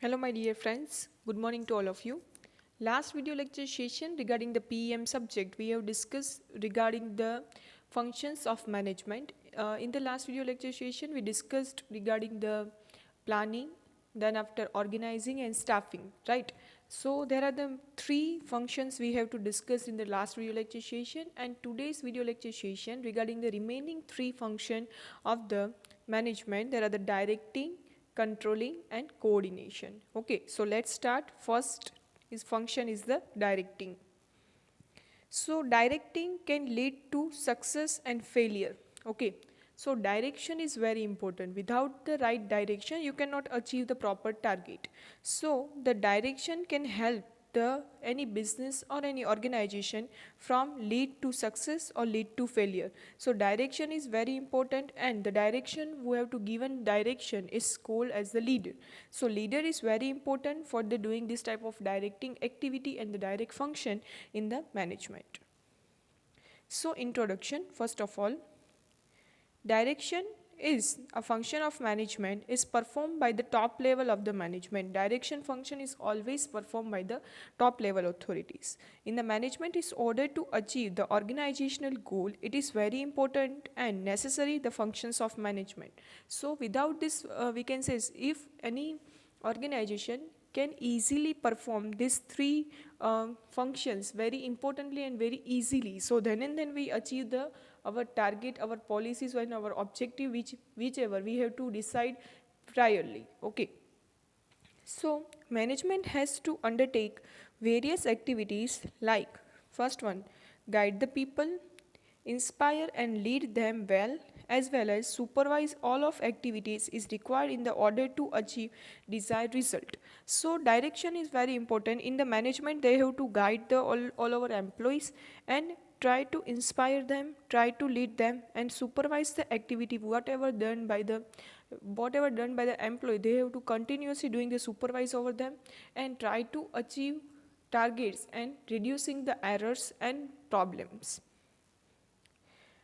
Hello my dear friends, good morning to all of you. Last video lecture session regarding the PEM subject we have discussed regarding the functions of management. In the last video lecture session we discussed regarding the planning, then after organizing and staffing, right? So there are the three functions we have to discuss in the last video lecture session, and today's video lecture session regarding the remaining three function of the management. There are the directing, controlling and coordination. Okay, so let's start. First is function is the directing. So directing can lead to success and failure. Okay, so direction is very important. Without the right direction you cannot achieve the proper target. So the direction can help the any business or any organization from lead to success or lead to failure. So direction is very important, and the direction who have to given direction is called as the leader. So leader is very important for the doing this type of directing activity and the direct function in the management. So introduction, first of all, direction is a function of management is performed by the top level of the management. Direction function is always performed by the top level authorities. In the management is order to achieve the organizational goal, it is very important and necessary the functions of management. So without this we can say if any organization can easily perform these three functions very importantly and very easily, so then and then we achieve the our target, our policies and our objective whichever we have to decide priorly. Okay, so management has to undertake various activities like first one, guide the people, inspire and lead them well as supervise all of activities is required in the order to achieve desired result. So direction is very important. In the management they have to guide the all our employees and try to inspire them, try to lead them and supervise the activity whatever done by the employee. They have to continuously doing the supervise over them and try to achieve targets and reducing the errors and problems.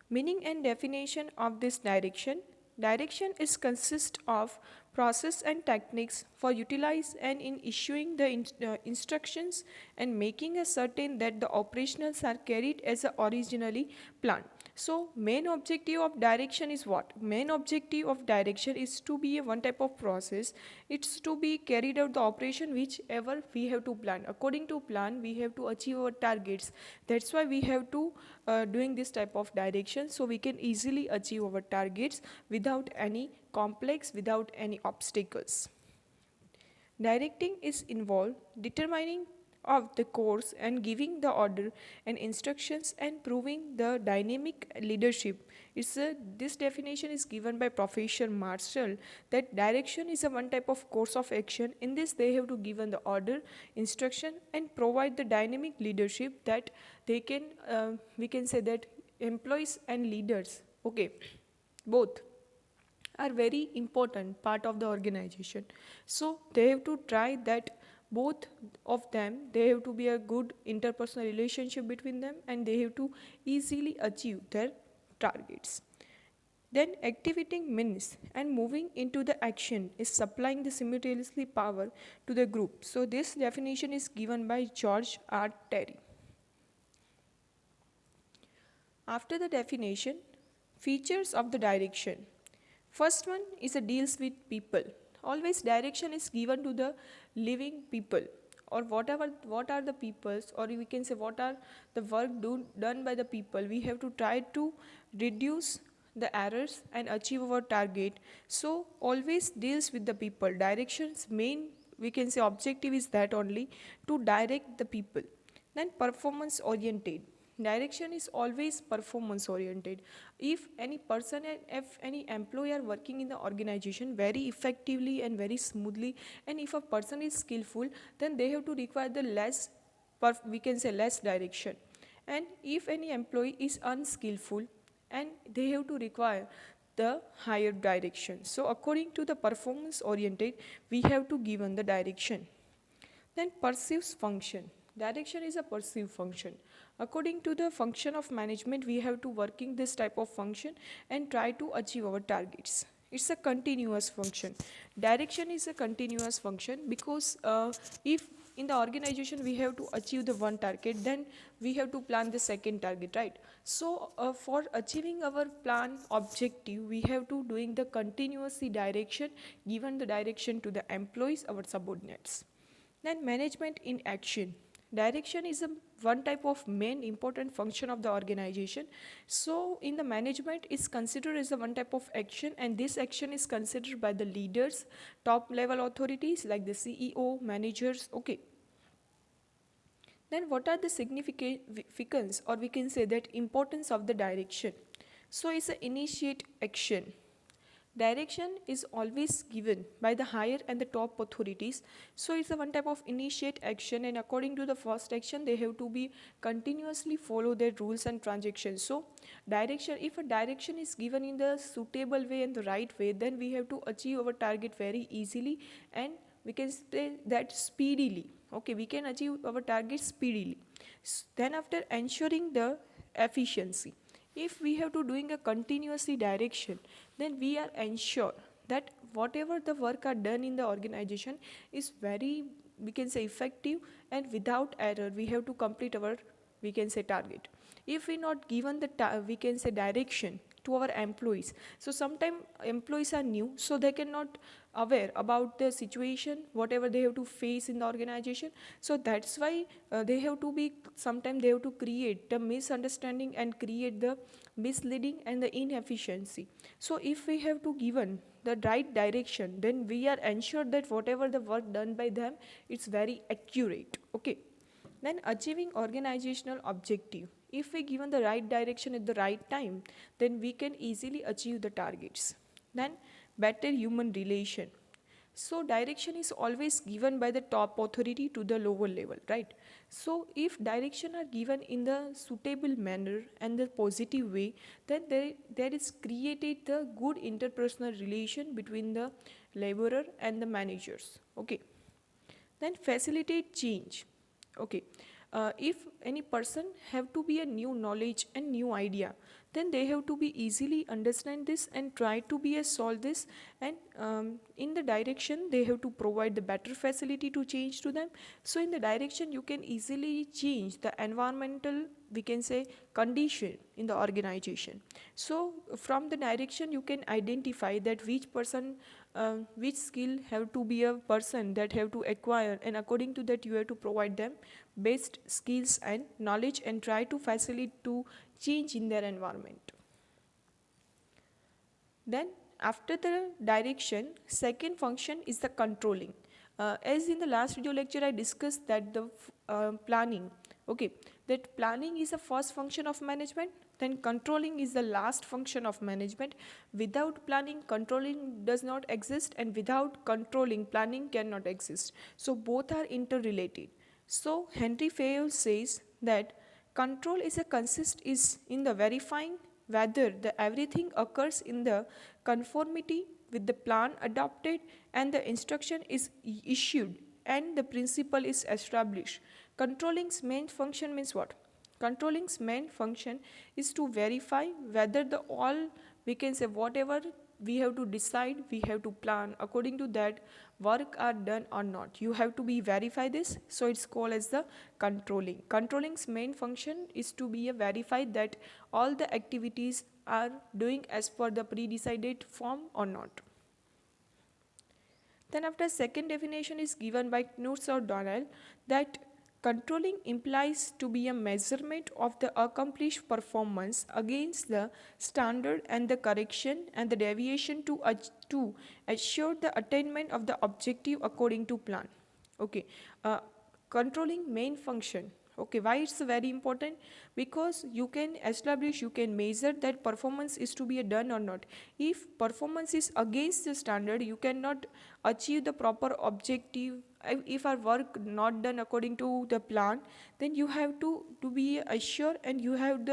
Meaning and definition of this direction. Direction is consist of process and techniques for utilize and in issuing the instructions and making a certain that the operationals are carried as originally planned. So main objective of direction is what? Main objective of direction is to be a one type of process. It's to be carried out the operation whichever we have to plan. According to plan we have to achieve our targets. That's why we have to doing this type of direction, so we can easily achieve our targets without any complex, without any obstacles. Directing is involved determining of the course and giving the order and instructions and proving the dynamic leadership. This definition is given by Professor Marshall, that direction is a one type of course of action. In this they have to given the order, instruction and provide the dynamic leadership that they can we can say that employees and leaders, okay, both are very important part of the organization. So they have to try that both of them, they have to be a good interpersonal relationship between them and they have to easily achieve their targets. Then activating means and moving into the action is supplying the simultaneously power to the group. So this definition is given by George R. Terry. After the definition, features of the direction. First one is a deals with people. Always direction is given to the living people, or what are the peoples, or we can say what are the work done by the people. We have to try to reduce the errors and achieve our target. So always deals with the people. Directions main we can say objective is that only to direct the people. Then performance oriented. Direction is always performance oriented. If any person and if any employee are working in the organization very effectively and very smoothly, and if a person is skillful, then they have to require the less, we can say less direction. And if any employee is unskillful, and they have to require the higher direction. So according to the performance oriented, we have to given the direction. Then perceives function. Direction is a perceived function. According to the function of management, we have to working this type of function and try to achieve our targets. It's a continuous function. Direction is a continuous function because if in the organization we have to achieve the one target, then we have to plan the second target, right? So for achieving our plan objective, we have to doing the continuously direction, given the direction to the employees, our subordinates. Then management in action. Direction is a one type of main important function of the organization. So in the management is considered as a one type of action, and this action is considered by the leaders, top level authorities like the CEO, managers. Okay. Then what are the significance, or we can say that importance of the direction? So it's an initiate action. Direction is always given by the higher and the top authorities. So it's a one type of initiate action, and according to the first action, they have to be continuously follow their rules and transactions. So direction, if a direction is given in the suitable way and the right way, then we have to achieve our target very easily, and we can say that speedily. Okay, we can achieve our target speedily. Then after ensuring the efficiency, if we have to doing a continuously direction, then we are ensure that whatever the work are done in the organization is very, we can say, effective, and without error we have to complete our, we can say, target. If we not given the we can say direction to our employees, so sometimes employees are new, so they cannot aware about the situation whatever they have to face in the organization. So that's why they have to be, sometimes they have to create the misunderstanding and create the misleading and the inefficiency. So if we have to given the right direction, then we are ensured that whatever the work done by them, it's very accurate. Okay. Then achieving organizational objective. If we given the right direction at the right time, then we can easily achieve the targets. Then better human relation. So direction is always given by the top authority to the lower level, right? So if direction are given in the suitable manner and the positive way, then there is created the good interpersonal relation between the laborer and the managers. Okay. Then facilitate change. Okay. If any person have to be a new knowledge and new idea, then they have to be easily understand this and try to be a solve this, and in the direction they have to provide the better facility to change to them. So in the direction you can easily change the environmental, we can say, condition in the organization. So from the direction you can identify that which person, which skill have to be a person that have to acquire, and according to that you have to provide them best skills and knowledge and try to facilitate to change in their environment. Then after the direction, second function is the controlling. As in the last video lecture I discussed that the planning, okay, that planning is the first function of management, then controlling is the last function of management. Without planning, controlling does not exist, and without controlling, planning cannot exist. So both are interrelated. So Henry Fayol says that control is a consist is in the verifying whether the everything occurs in the conformity with the plan adopted and the instruction is issued and the principle is established. Controlling's main function means what? Controlling's main function is to verify whether the all, we can say, whatever we have to decide, we have to plan according to that work are done or not. You have to be verify this, so it's called as the controlling. Controlling's main function is to be a verify that all the activities are doing as per the pre-decided form or not. Then after second definition is given by Knudsen or Donald, that controlling implies to be a measurement of the accomplished performance against the standard and the correction and the deviation to assure the attainment of the objective according to plan. Okay, controlling main function. Okay, why it's very important? Because you can establish, you can measure that performance is to be done or not. If performance is against the standard, you cannot achieve the proper objective. If our work not done according to the plan, then you have to be assured, and you have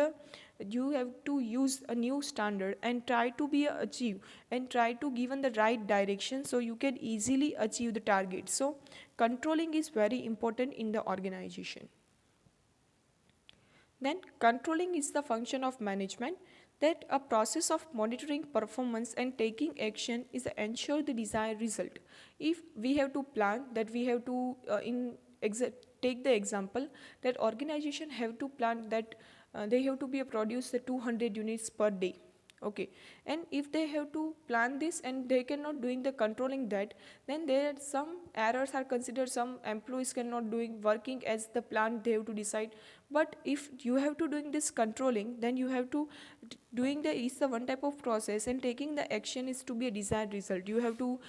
to use a new standard and try to be achieve and try to given the right direction, so you can easily achieve the target. So controlling is very important in the organization. Then controlling is the function of management. that a process of monitoring performance and taking action is to ensure the desired result. If we have to plan that we have to take the example that organization have to plan that they have to be a produce the 200 units per day. Okay, and if they have to plan this and they cannot doing the controlling that, then there some errors are considered, some employees cannot doing working as the plan they have to decide. But if you have to doing this controlling, then you have to doing the is the one type of process, and taking the action is to be a desired result. You have to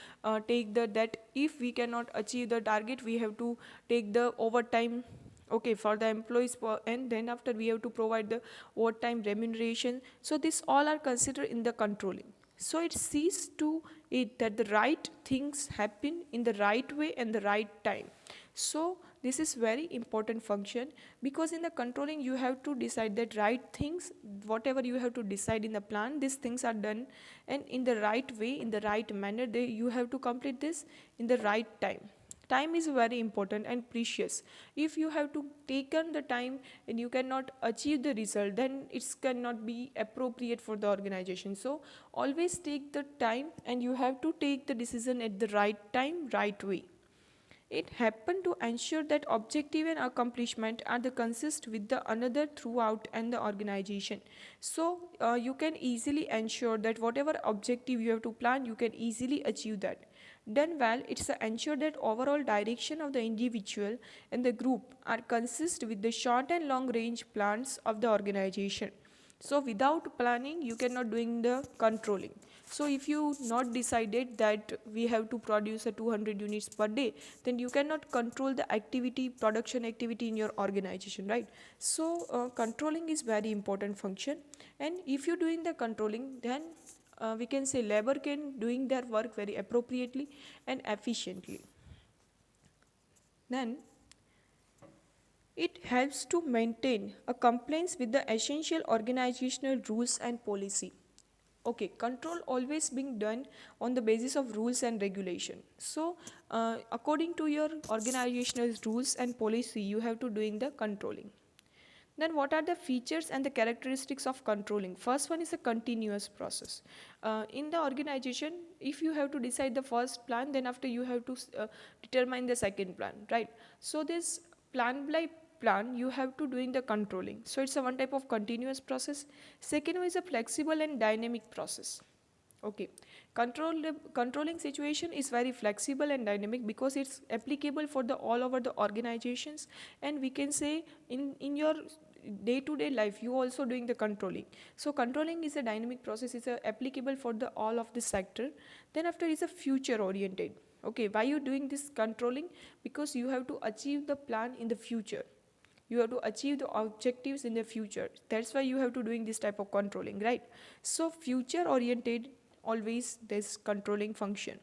take the that if we cannot achieve the target, we have to take the overtime, okay, for the employees, and then after we have to provide the overtime remuneration. So this all are considered in the controlling. So it sees to it that the right things happen in the right way and the right time. So this is very important function, because in the controlling you have to decide that right things, whatever you have to decide in the plan, these things are done and in the right way, in the right manner. You have to complete this in the right time. Time is very important and precious. If you have to taken the time and you cannot achieve the result, then it cannot be appropriate for the organization. So always take the time and you have to take the decision at the right time, right way. It happened to ensure that objective and accomplishment are the consist with the another throughout and the organization. So you can easily ensure that whatever objective you have to plan, you can easily achieve that. Done well, it's to ensure that overall direction of the individual and the group are consist with the short and long range plans of the organization. So without planning, you cannot doing the controlling. So if you not decided that we have to produce a 200 units per day, then you cannot control the activity, production activity in your organization, right? So controlling is very important function, and if you doing the controlling, then we can say labor can doing their work very appropriately and efficiently. Then it helps to maintain a compliance with the essential organizational rules and policy. Okay, control always being done on the basis of rules and regulation. So according to your organizational rules and policy, you have to doing the controlling. Then what are the features and the characteristics of controlling? First one is a continuous process. In the organization, if you have to decide the first plan, then after you have to determine the second plan, right? So this plan by plan, you have to doing the controlling. So it's a one type of continuous process. Second one is a flexible and dynamic process. Okay, controlling situation is very flexible and dynamic because it's applicable for the all over the organizations, and we can say in your day-to-day life you also doing the controlling. So controlling is a dynamic process, is applicable for the all of the sector. Then after is a future oriented. Okay, why you doing this controlling? Because you have to achieve the plan in the future, you have to achieve the objectives in the future. That's why you have to doing this type of controlling, right? So future oriented, always this controlling function.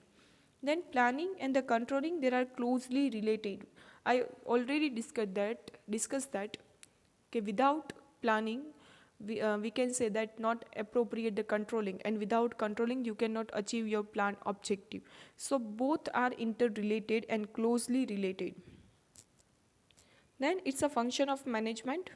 Then planning and the controlling, they are closely related. I already discussed that. Okay, without planning, we can say that not appropriate the controlling, and without controlling you cannot achieve your plan objective. So both are interrelated and closely related. Then it's a function of management.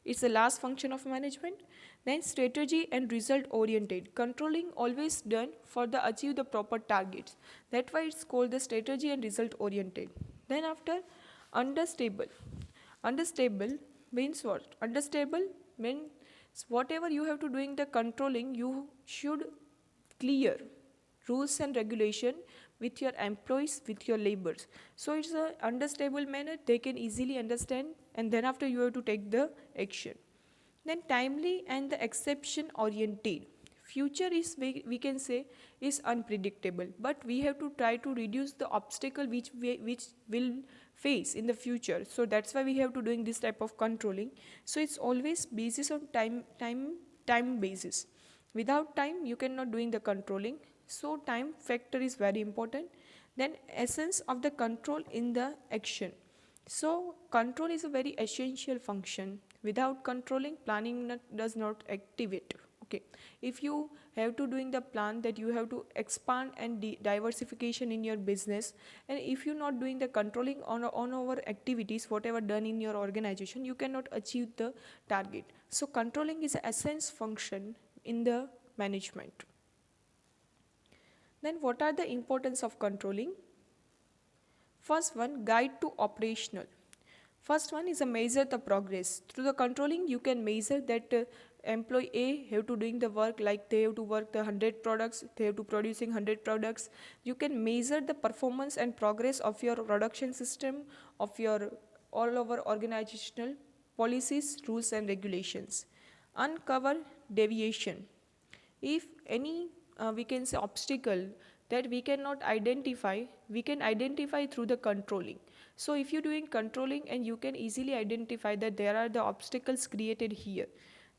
It's the last function of management. Then strategy and result oriented. Controlling always done for the achieve the proper targets. That's why it's called the strategy and result oriented. Then after understable. Understable means what? Understable means whatever you have to doing the controlling, you should clear rules and regulation with your employees, with your laborers. So it's a understandable manner, they can easily understand, and then after you have to take the action. Then timely and the exception oriented. Future is, we can say, is unpredictable, but we have to try to reduce the obstacle which will face in the future. So that's why we have to doing this type of controlling. So it's always basis on time basis. Without time you cannot doing the controlling. So time factor is very important. Then essence of the control in the action. So control is a very essential function. Without controlling, planning does not activate. Okay, if you have to doing the plan that you have to expand and diversification in your business, and if you're not doing the controlling on our activities, whatever done in your organization, you cannot achieve the target. So controlling is an essence function in the management. Then what are the importance of controlling? First one, guide to operational. First one is a measure the progress. Through the controlling, you can measure that employee A have to doing the work, like they have to work the 100 products, they have to producing 100 products. You can measure the performance and progress of your production system, of your all over organizational policies, rules and regulations. Uncover deviation. If any we can say obstacle that we cannot identify, we can identify through the controlling. So if you're doing controlling and you can easily identify that there are the obstacles created here,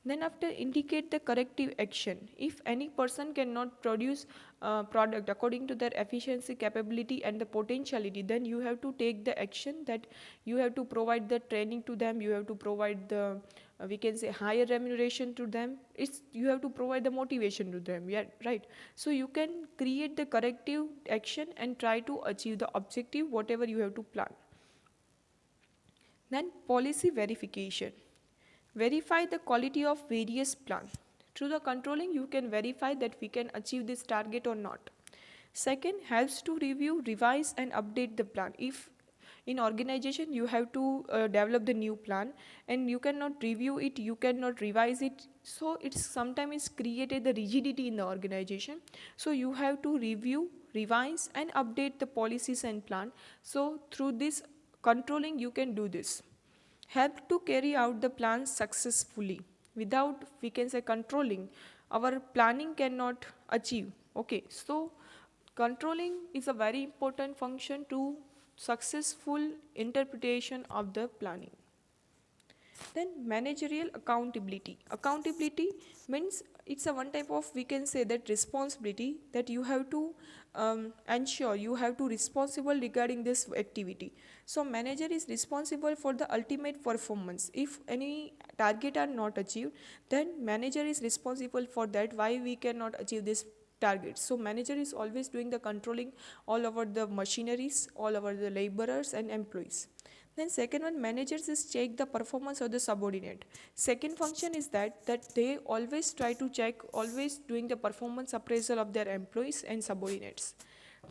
then after indicate the corrective action. If any person cannot produce product according to their efficiency, capability and the potentiality, then you have to take the action, that you have to provide the training to them, you have to provide the we can say higher remuneration to them, it's you have to provide the motivation to them, yeah, right. So you can create the corrective action and try to achieve the objective whatever you have to plan. Then policy verification. Verify the quality of various plans. Through the controlling, you can verify that we can achieve this target or not. Second, helps to review, revise and update the plan. If in organization you have to develop the new plan and you cannot review it, you cannot revise it, so it's sometimes created the rigidity in the organization. So you have to review, revise and update the policies and plan. So through this controlling you can do this. Help to carry out the plan successfully. Without we can say controlling, our planning cannot achieve. Okay, so controlling is a very important function to successful interpretation of the planning. Then managerial accountability. Accountability means it's a one type of we can say that responsibility that you have to ensure, you have to responsible regarding this activity. So manager is responsible for the ultimate performance. If any target are not achieved, then manager is responsible for that, why we cannot achieve this target. So manager is always doing the controlling all over the machineries, all over the laborers and employees. Then second one, managers is check the performance of the subordinate. Second function is that they always try to check, always doing the performance appraisal of their employees and subordinates.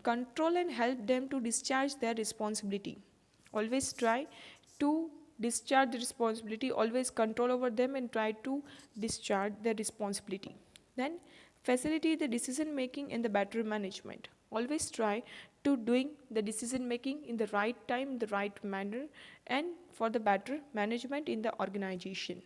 Control and help them to discharge their responsibility. Always try to discharge the responsibility, always control over them and try to discharge their responsibility. Then facilitate the decision making and the better management. Always try to doing the decision making in the right time, the right manner and for the better management in the organization.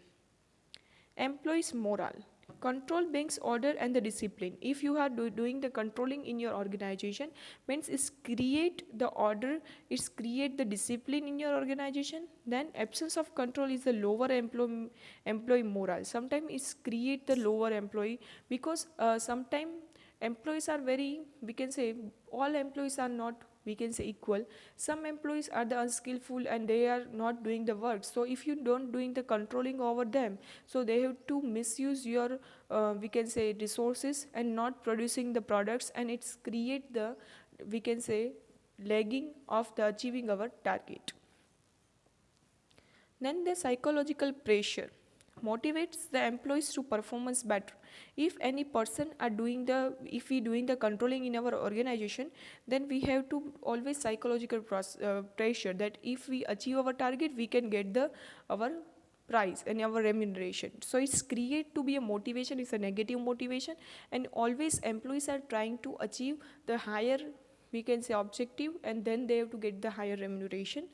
Employees morale. Control brings order and the discipline. If you are doing the controlling in your organization, means it's create the order, it's create the discipline in your organization. Then absence of control is the lower employee morale. Sometimes it's create the lower employee because sometimes employees are very, we can say all employees are not we can say equal. Some employees are the unskillful and they are not doing the work. So if you don't doing the controlling over them, so they have to misuse your we can say resources and not producing the products, and it's create the we can say lagging of the achieving our target. Then the psychological pressure motivates the employees to performance better. If any person are doing the, if we doing the controlling in our organization, then we have to always psychological pressure that if we achieve our target, we can get the our price and our remuneration. So it's create to be a motivation, it's a negative motivation, and always employees are trying to achieve the higher we can say objective, and then they have to get the higher remuneration.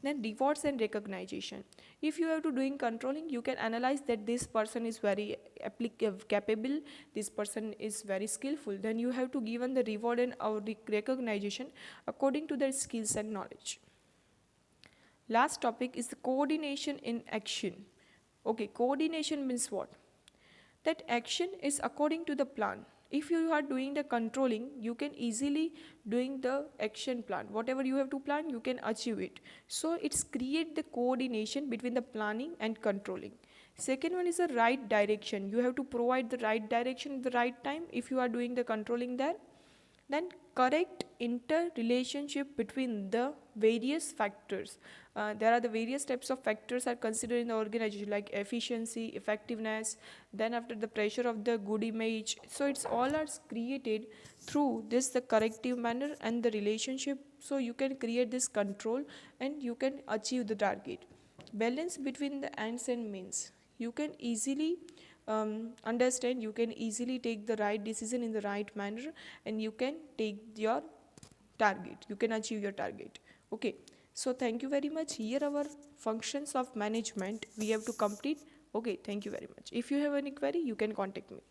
Then rewards and recognition. If you have to doing controlling, you can analyze that this person is very capable, this person is very skillful, then you have to given the reward and recognition according to their skills and knowledge. Last topic is the coordination in action. Okay, coordination means what? That action is according to the plan. If you are doing the controlling, you can easily doing the action plan. Whatever you have to plan, you can achieve it. So it's create the coordination between the planning and controlling. Second one is the right direction. You have to provide the right direction at the right time if you are doing the controlling there. Then correct interrelationship between the various factors. There are the various types of factors are considered in the organization, like efficiency, effectiveness, then after the pressure of the good image. So it's all are created through this the corrective manner and the relationship. So you can create this control and you can achieve the target. Balance between the ends and means. You can easily understand, you can easily take the right decision in the right manner, and you can take your target, you can achieve your target. Okay, so thank you very much. Here our functions of management we have to complete. Okay, thank you very much. If you have any query, you can contact me.